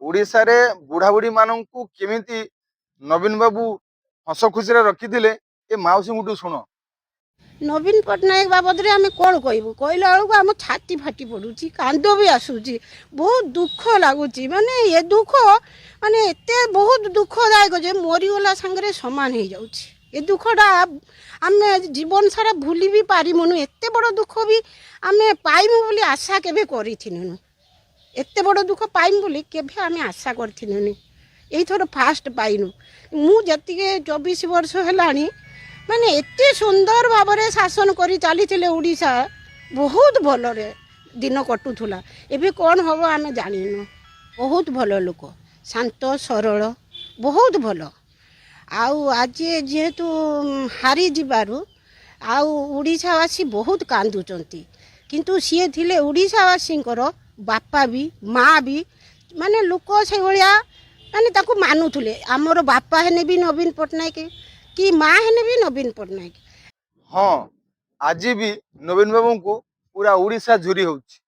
ओडिशारे बुढ़ाबुढ़ी मानू केमिति नवीन बाबू हस खुशी रखी ए माउसी मुठू शुण। नवीन पट्टनायक बाबद आम कौन कहूँ कहला बेलू आम छाती फाटी पड़ुची कांद भी आसूची बहुत दुख लगुच माने ये दुख माने एत बहुत दुखदायक जे मरीगला सांगे सामान हो जाऊँ ये दुखटा आम जीवन सारा भूली भी पारिमुनु एत बड़ दुख भी आम पाइमु बोली आशा केबे करिथिनु एत बड़ दुख पाइमु बोली केबे आम आशा करिथिनु एथर फास्ट पाइनु मु जतिके 24 वर्ष हेलानी माने एते सुंदर भाव में शासन करी चली ओडिशा बहुत भलरे दिन कटुला एबे कौन हम आम जानिनु बहुत भल लोक शांत सरल बहुत भल आउ आज जेहेतु हारी जीवारु आउ ओडिशावासी बहुत कांदुचंती किंतु सी थिले ओडिशावासी बापा भी माँ भी माने लोक से भलिया माने ताकू मानुथुले आमर बापा हेने भी नवीन पट्टनायक कि माँ हेने भी नवीन पट्टनायक। हाँ आज भी नवीन बाबू को पूरा ओडिशा झुरी होउछि।